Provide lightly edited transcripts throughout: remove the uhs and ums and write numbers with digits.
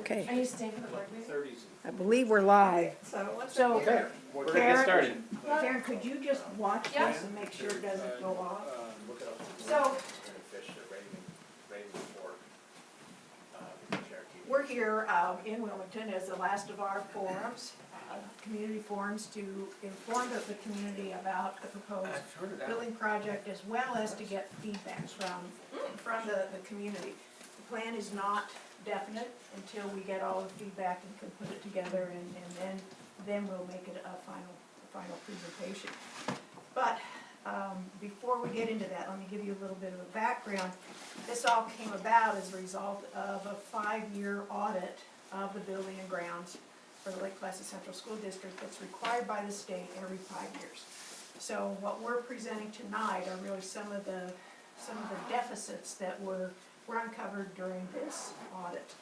Okay, Are you staying for the board meeting? 30s. I believe we're live. So, Okay, we're gonna get Karen? started. Karen, could you just watch Yeah. this and make sure it doesn't go off? Look it up. So- Fish are rating before, Cherokee. We're here in Wilmington as the last of our forums, community forums, to inform the community about the proposed I've heard of that. building project as well as to get feedback from the community. The plan is not definite until we get all the feedback and can put it together, and then we'll make it a final presentation. But before we get into that, let me give you a little bit of a background. This all came about as a result of a 5-year audit of the building and grounds for the Lake Placid Central School District that's required by the state every 5 years. So what we're presenting tonight are really some of the deficits that were uncovered during this audit.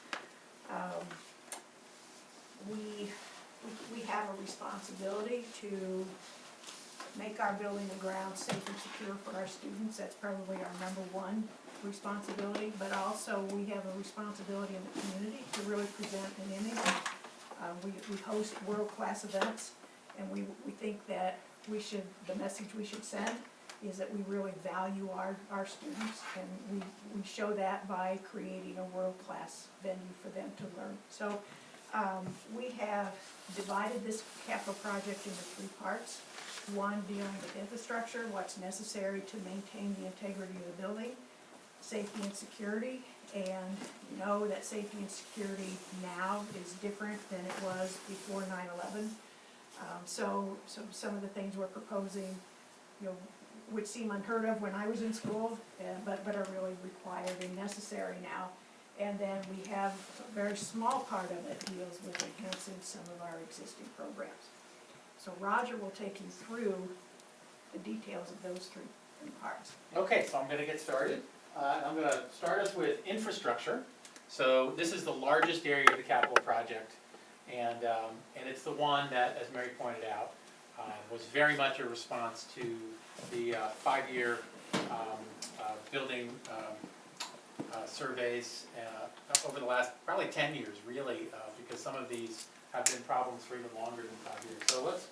We have a responsibility to make our building and grounds safe and secure for our students. That's probably our #1 responsibility, but also we have a responsibility in the community to really present an image. We host world-class events, and we think that the message we should send is that we really value our students, and we show that by creating a world-class venue for them to learn. So we have divided this capital project into 3 parts. One dealing with infrastructure, what's necessary to maintain the integrity of the building, safety and security, and you know that safety and security now is different than it was before 9/11. So some of the things we're proposing, would seem unheard of when I was in school, but are really required and necessary now. And then we have a very small part of it deals with enhancing some of our existing programs. So Roger will take you through the details of those 3 parts. Okay, so I'm going to get started. I'm going to start us with infrastructure. So this is the largest area of the capital project, and it's the one that, as Mary pointed out, was very much a response to the 5-year building surveys over the last probably 10 years, really, because some of these have been problems for even longer than 5 years. So let's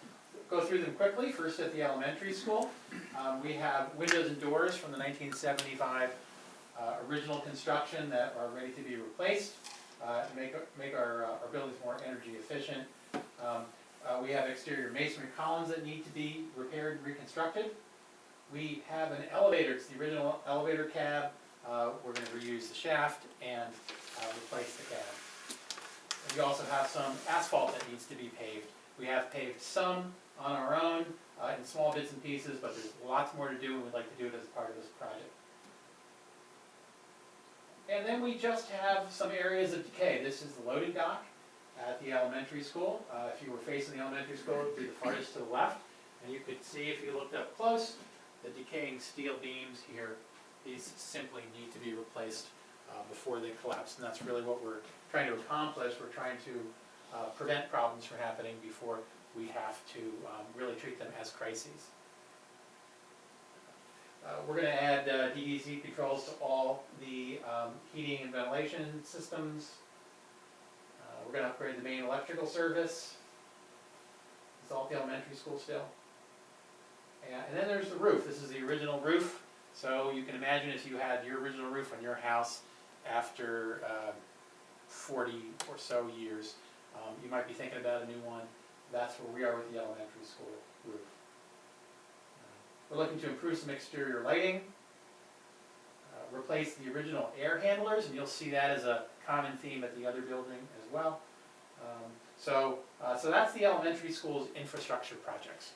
go through them quickly. First, at the elementary school, we have windows and doors from the 1975 original construction that are ready to be replaced to make our buildings more energy efficient. We have exterior masonry columns that need to be repaired and reconstructed. We have an elevator. It's the original elevator cab. We're going to reuse the shaft and replace the cab. We also have some asphalt that needs to be paved. We have paved some on our own in small bits and pieces, but there's lots more to do, and we'd like to do it as part of this project. And then we just have some areas of decay. This is the loading dock at the elementary school. If you were facing the elementary school, it would be the farthest to the left. And you could see, if you looked up close, the decaying steel beams here. These simply need to be replaced before they collapse. And that's really what we're trying to accomplish. We're trying to prevent problems from happening before we have to really treat them as crises. We're going to add DEC controls to all the heating and ventilation systems. We're going to upgrade the main electrical service. It's all at the elementary school still. And then there's the roof. This is the original roof. So you can imagine if you had your original roof on your house after 40 or so years, you might be thinking about a new one. That's where we are with the elementary school roof. We're looking to improve some exterior lighting, replace the original air handlers, and you'll see that as a common theme at the other building as well. So that's the elementary school's infrastructure projects.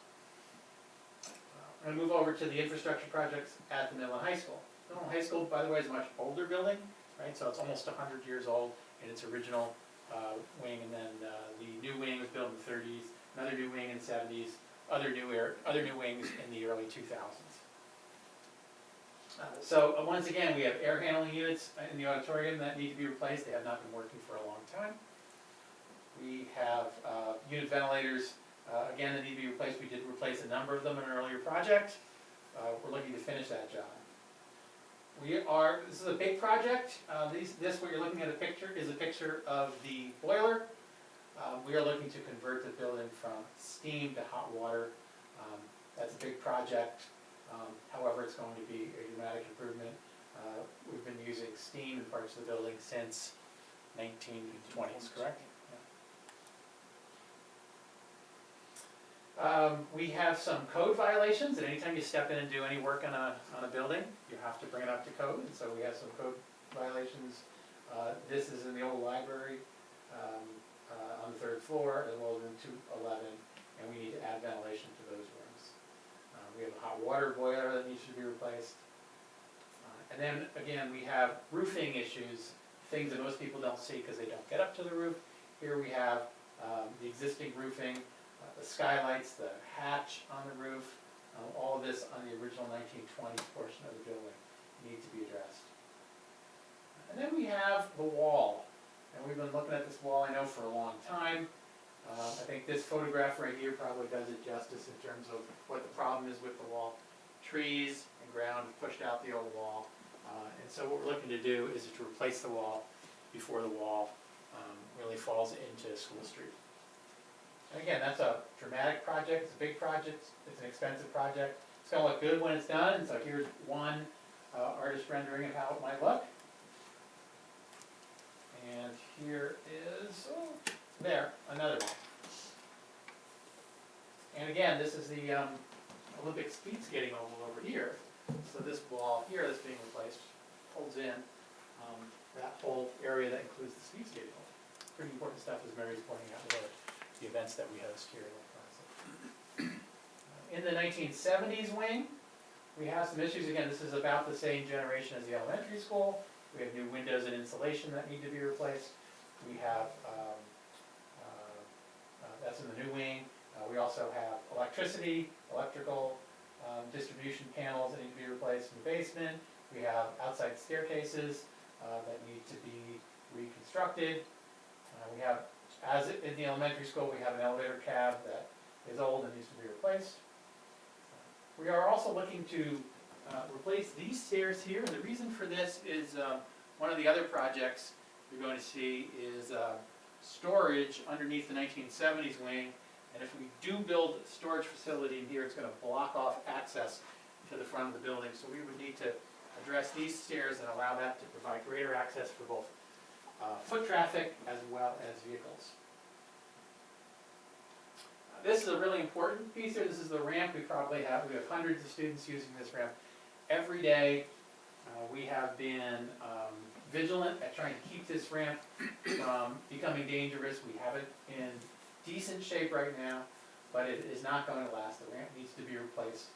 I'm going to move over to the infrastructure projects at the middle and high school. Middle and high school, by the way, is a much older building, right? So it's almost 100 years old in its original wing, and then the new wing was built in the 30s, another new wing in the 70s, other new wings in the early 2000s. So once again, we have air handling units in the auditorium that need to be replaced. They have not been working for a long time. We have unit ventilators, again, that need to be replaced. We did replace a number of them in an earlier project. We're looking to finish that job. This is a big project. What you're looking at a picture is a picture of the boiler. We are looking to convert the building from steam to hot water. That's a big project. However, it's going to be a dramatic improvement. We've been using steam in parts of the building since 1920s, correct? We have some code violations, and anytime you step in and do any work on a building, you have to bring it up to code, and so we have some code violations. This is in the old library, on the 3rd floor, as well as room 211, and we need to add ventilation to those rooms. We have a hot water boiler that needs to be replaced. And then, again, we have roofing issues, things that most people don't see because they don't get up to the roof. Here we have the existing roofing, the skylights, the hatch on the roof, all of this on the original 1920s portion of the building need to be addressed. And then we have the wall, and we've been looking at this wall, I know, for a long time. I think this photograph right here probably does it justice in terms of what the problem is with the wall. Trees and ground pushed out the old wall, and so what we're looking to do is to replace the wall before the wall really falls into School Street. And again, that's a dramatic project, it's a big project, it's an expensive project. It's gonna look good when it's done, and so here's one artist rendering of how it might look. And here is, another one. And again, this is the Olympic speed skating oval over here. So this wall here that's being replaced holds in that whole area that includes the speed skating oval. Pretty important stuff, as Mary's pointing out, with the events that we host here at the Plaza. In the 1970s wing, we have some issues. Again, this is about the same generation as the elementary school. We have new windows and insulation that need to be replaced. We have, that's in the new wing. We also have electricity, electrical distribution panels that need to be replaced in the basement. We have outside staircases that need to be reconstructed. We have, as in the elementary school, we have an elevator cab that is old and needs to be replaced. We are also looking to replace these stairs here. The reason for this is one of the other projects you're going to see is storage underneath the 1970s wing. And if we do build a storage facility in here, it's going to block off access to the front of the building. So we would need to address these stairs and allow that to provide greater access for both foot traffic as well as vehicles. This is a really important piece here. This is the ramp we have hundreds of students using this ramp every day. We have been vigilant at trying to keep this ramp from becoming dangerous. We have it in decent shape right now, but it is not going to last. The ramp needs to be replaced.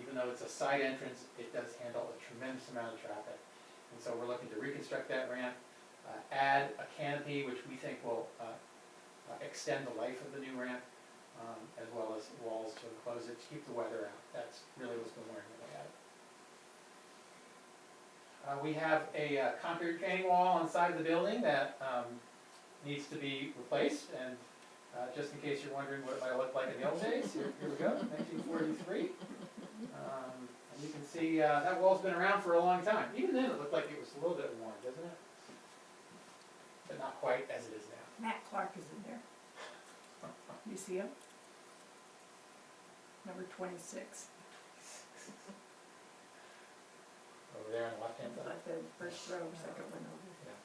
Even though it's a side entrance, it does handle a tremendous amount of traffic. And so we're looking to reconstruct that ramp, add a canopy, which we think will extend the life of the new ramp, as well as walls to enclose it, to keep the weather out. That's really what's been wearing away at it. We have a concrete retaining wall on the side of the building that needs to be replaced, and just in case you're wondering what it might look like in the old days, here we go, 1943. And you can see that wall's been around for a long time. Even then it looked like it was a little bit worn, doesn't it? But not quite as it is now. Matt Clark is in there. You see him? Number 26. Over there on the left-hand side. Like the first row, second one over. Yeah.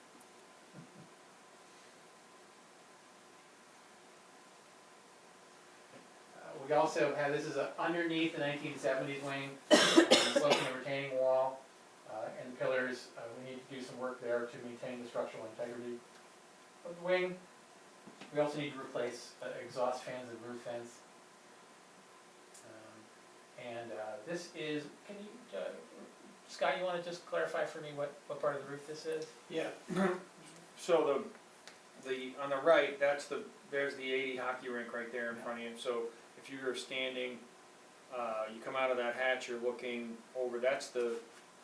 We also have, this is underneath the 1970s wing, sloping and retaining wall, and pillars. We need to do some work there to maintain the structural integrity of the wing. We also need to replace exhaust fans and roof vents. This is, can you, Scott, you want to just clarify for me what part of the roof this is? Yeah, so the on the right, there's the 80 hockey rink right there in front of you. So if you're standing, you come out of that hatch, you're looking over, that's the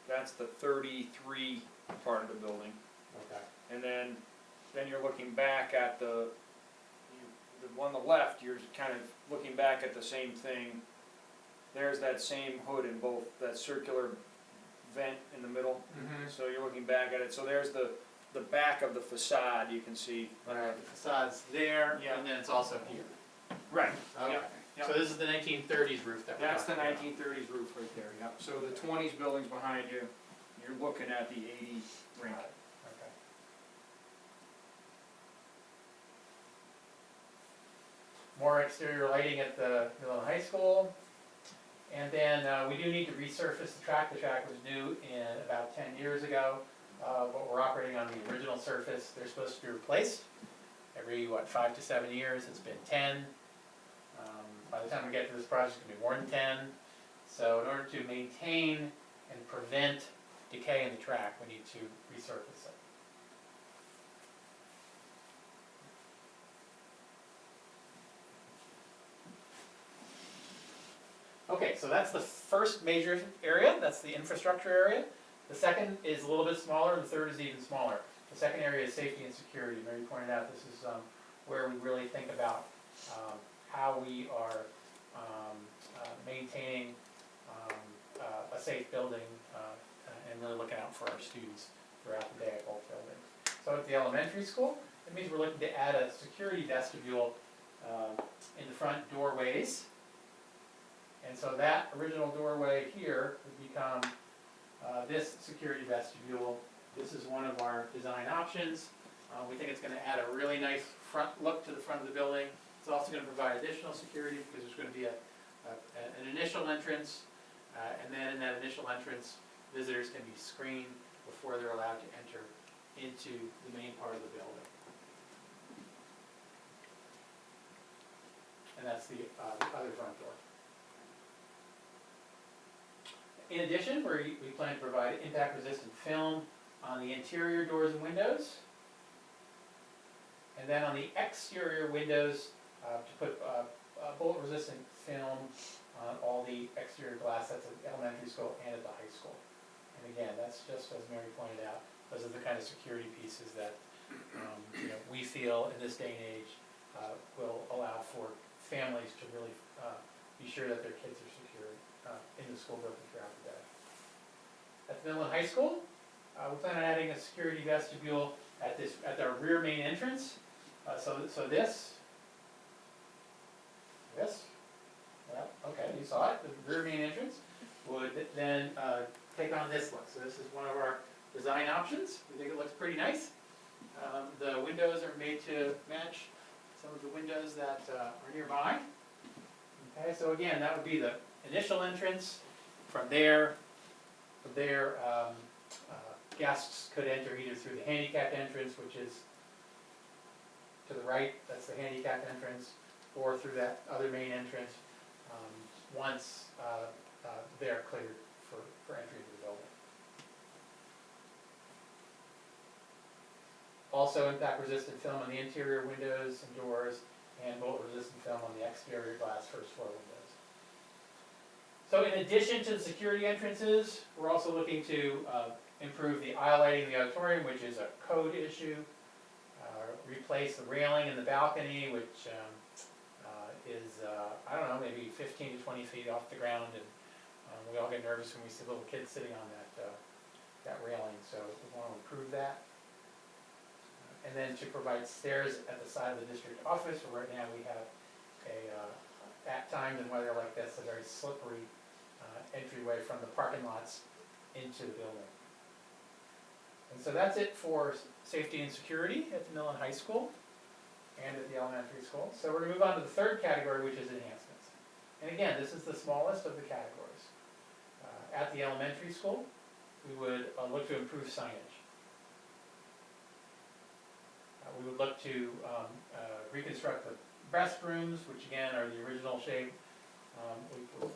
33 part of the building. Okay. And then you're looking back at the one on the left, you're kind of looking back at the same thing. There's that same hood in both, that circular vent in the middle, Mhm. so you're looking back at it, so there's the back of the facade, you can see. Right, the facade's there, Yeah. and then it's also here. Right, Okay, yeah. so this is the 1930s roof that we're that's the talking about. 1930s roof right there, yep. So the 20s building's behind you, you're looking at the 80 rink. Got it, okay. More exterior lighting at the middle and high school. And then we do need to resurface the track. The track was new in about 10 years ago, but we're operating on the original surface. They're supposed to be replaced every, 5 to 7 years. It's been 10. By the time we get to this project, it's going to be more than 10. So in order to maintain and prevent decay in the track, we need to resurface it. Okay, so that's the first major area, that's the infrastructure area. The second is a little bit smaller, and the third is even smaller. The second area is safety and security. Mary pointed out this is where we really think about how we are maintaining a safe building and really looking out for our students throughout the day at both buildings. So at the elementary school, it means we're looking to add a security vestibule in the front doorways. And so that original doorway here would become this security vestibule. This is one of our design options. We think it's going to add a really nice front look to the front of the building. It's also going to provide additional security because there's going to be an initial entrance, and then in that initial entrance, visitors can be screened before they're allowed to enter into the main part of the building. And that's the other front door. In addition, we plan to provide impact-resistant film on the interior doors and windows. And then on the exterior windows, to put bullet-resistant film on all the exterior glass that's at the elementary school and at the high school. And again, that's just as Mary pointed out, those are the kind of security pieces that we feel in this day and age will allow for families to really be sure that their kids are secure in the school building throughout the day. At the middle and high school, we plan on adding a security vestibule at our rear main entrance. So this, well, okay, you saw it, the rear main entrance would then take on this look. So this is one of our design options. We think it looks pretty nice. The windows are made to match some of the windows that are nearby. Okay, so again, that would be the initial entrance. From there, guests could enter either through the handicapped entrance, which is to the right, that's the handicapped entrance, or through that other main entrance once they're cleared for entry into the building. Also impact-resistant film on the interior windows and doors, and bullet-resistant film on the exterior glass first floor windows. So in addition to the security entrances, we're also looking to improve the aisle lighting in the auditorium, which is a code issue. Replace the railing in the balcony, which is, I don't know, maybe 15 to 20 feet off the ground, and we all get nervous when we see little kids sitting on that railing, so we want to improve that. And then to provide stairs at the side of the district office, where right now we have at times in weather like this, a very slippery entryway from the parking lots into the building. And so that's it for safety and security at the middle and high school and at the elementary school. So we're going to move on to the third category, which is enhancements. And again, this is the smallest of the categories. At the elementary school, we would look to improve signage. We would look to reconstruct the restrooms, which again are the original shape. We're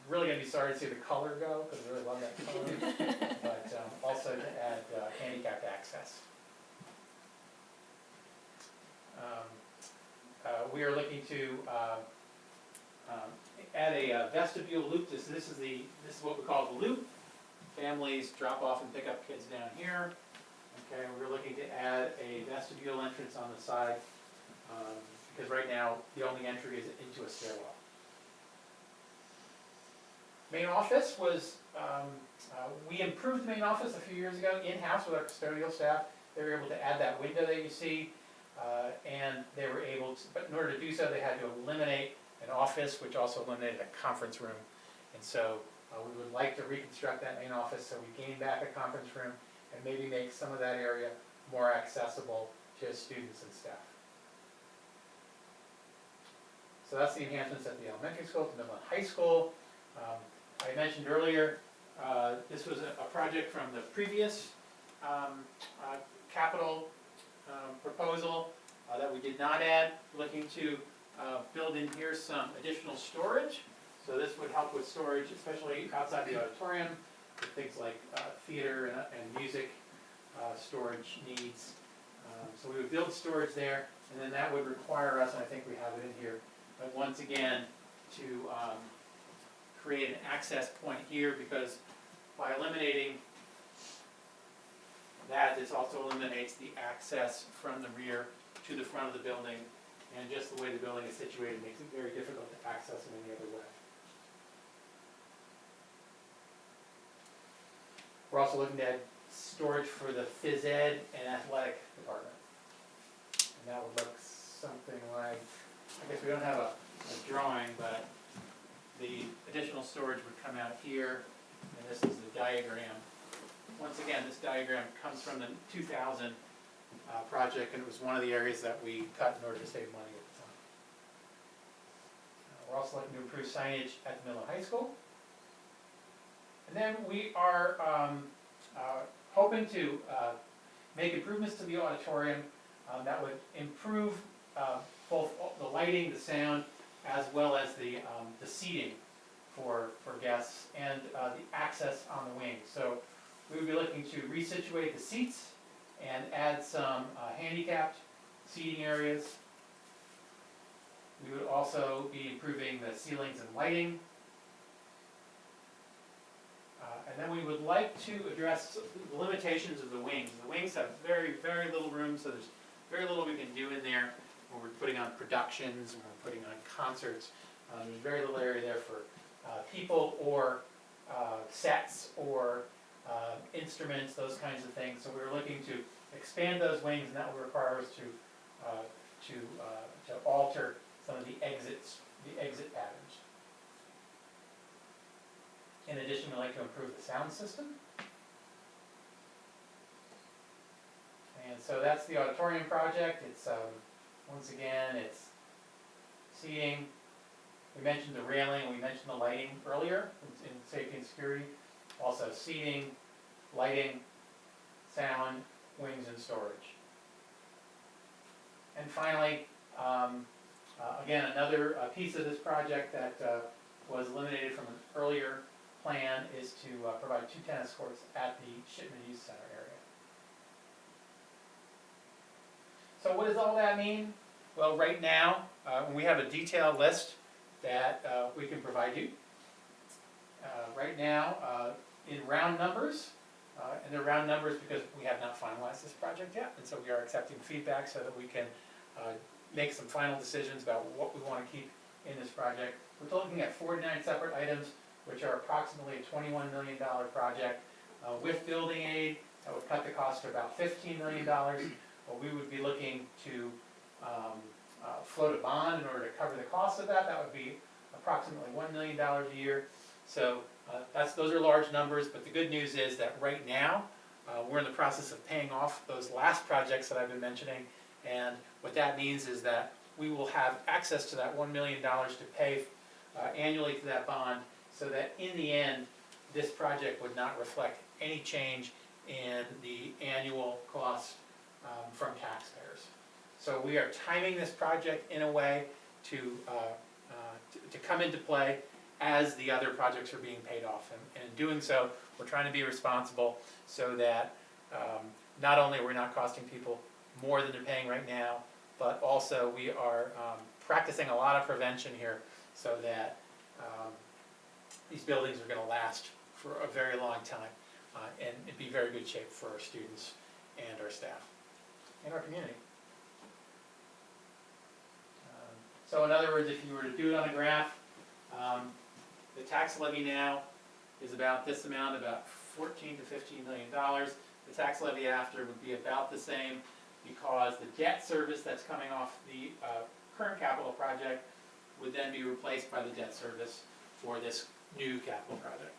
really going to be sorry to see the color go, because we really love that color, but also to add handicapped access. We are looking to add a vestibule loop. This is what we call the loop. Families drop off and pick up kids down here. Okay, we're looking to add a vestibule entrance on the side, because right now the only entry is into a stairwell. Main office was we improved the main office a few years ago, in-house with our custodial staff. They were able to add that window that you see, and they were able to, but in order to do so, they had to eliminate an office, which also eliminated a conference room. And so we would like to reconstruct that main office so we gain back a conference room and maybe make some of that area more accessible to students and staff. So that's the enhancements at the elementary school, at the middle and high school. I mentioned earlier, this was a project from the previous capital proposal that we did not add. Looking to build in here some additional storage. So this would help with storage, especially outside the auditorium, with things like theater and music storage needs. So we would build storage there, and then that would require us, and I think we have it in here, but once again, to create an access point here, because by eliminating that, this also eliminates the access from the rear to the front of the building, and just the way the building is situated makes it very difficult to access in any other way. We're also looking at storage for the phys ed and athletic department. And that would look something like, I guess we don't have a drawing, but the additional storage would come out here, and this is the diagram. Once again, this diagram comes from the 2000 project, and it was one of the areas that we cut in order to save money at the time. We're also looking to improve signage at the middle and high school. And then we are hoping to make improvements to the auditorium that would improve both the lighting, the sound, as well as the seating for guests and the access on the wing. So we would be looking to resituate the seats and add some handicapped seating areas. We would also be improving the ceilings and lighting. And then we would like to address the limitations of the wings. The wings have very, very little room, so there's very little we can do in there when we're putting on productions, when we're putting on concerts. There's very little area there for people or sets or instruments, those kinds of things. So we were looking to expand those wings, and that would require us to alter some of the exit patterns. In addition, we'd like to improve the sound system. And so that's the auditorium project. It's, once again, it's seating. We mentioned the railing, we mentioned the lighting earlier in safety and security. Also seating, lighting, sound, wings, and storage. And finally, again, another piece of this project that was eliminated from an earlier plan is to provide 2 tennis courts at the Shipman Youth Center area. So what does all that mean? Well, right now, we have a detailed list that we can provide you. Right now, in round numbers, and they're round numbers because we have not finalized this project yet, and so we are accepting feedback so that we can make some final decisions about what we want to keep in this project. We're looking at 49 separate items, which are approximately a $21 million project. With building aid, that would cut the cost to about $15 million. Well, we would be looking to float a bond in order to cover the cost of that. That would be approximately $1 million a year. So those are large numbers, but the good news is that right now, we're in the process of paying off those last projects that I've been mentioning. And what that means is that we will have access to that $1 million to pay annually to that bond, so that in the end, this project would not reflect any change in the annual cost from taxpayers. So we are timing this project in a way to come into play as the other projects are being paid off. And in doing so, we're trying to be responsible so that not only are we not costing people more than they're paying right now, but also we are practicing a lot of prevention here so that these buildings are going to last for a very long time and be very good shape for our students and our staff and our community. So in other words, if you were to do it on a graph, the tax levy now is about this amount, about $14 to $15 million. The tax levy after would be about the same because the debt service that's coming off the current capital project would then be replaced by the debt service for this new capital project.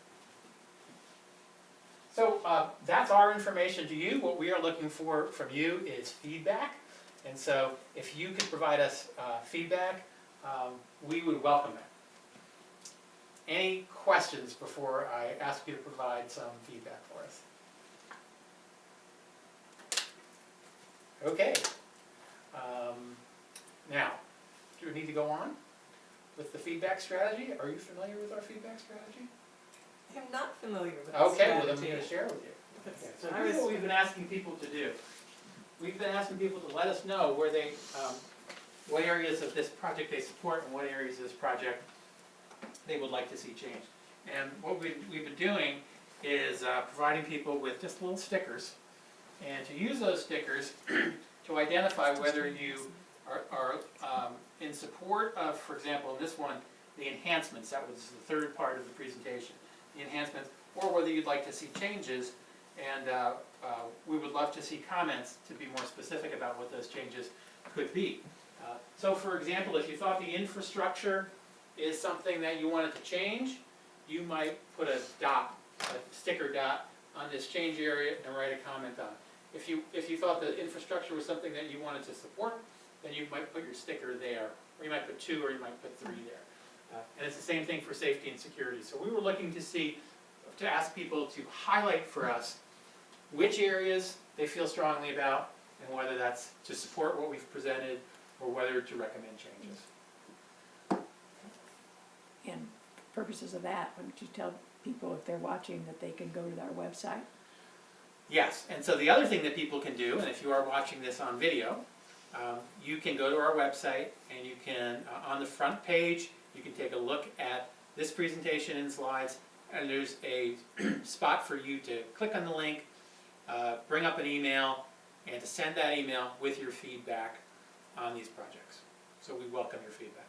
So that's our information to you. What we are looking for from you is feedback. And so if you could provide us feedback, we would welcome it. Any questions before I ask you to provide some feedback for us? Okay. Now, do we need to go on with the feedback strategy? Are you familiar with our feedback strategy? I'm not familiar with this Okay, well then I'm strategy. going to share with you. Okay, so I here's was- what we've been asking people to do. We've been asking people to let us know where they, what areas of this project they support and what areas of this project they would like to see changed. And what we've been doing is providing people with just little stickers, and to use those stickers to identify whether you are in support of, for example, in this one, the enhancements. That was the third part of the presentation, the enhancements, or whether you'd like to see changes. And we would love to see comments to be more specific about what those changes could be. So for example, if you thought the infrastructure is something that you wanted to change, you might put a dot, a sticker dot on this change area and write a comment on it. If you thought the infrastructure was something that you wanted to support, then you might put your sticker there, or you might put 2, or you might put 3 there. And it's the same thing for safety and security. So we were looking to ask people to highlight for us which areas they feel strongly about, and whether that's to support what we've presented, or whether to recommend changes. And for purposes of that, why don't you tell people if they're watching that they can go to our website? Yes, and so the other thing that people can do, and if you are watching this on video, you can go to our website and you can, on the front page, you can take a look at this presentation and slides, and there's a spot for you to click on the link, bring up an email, and to send that email with your feedback on these projects. So we welcome your feedback.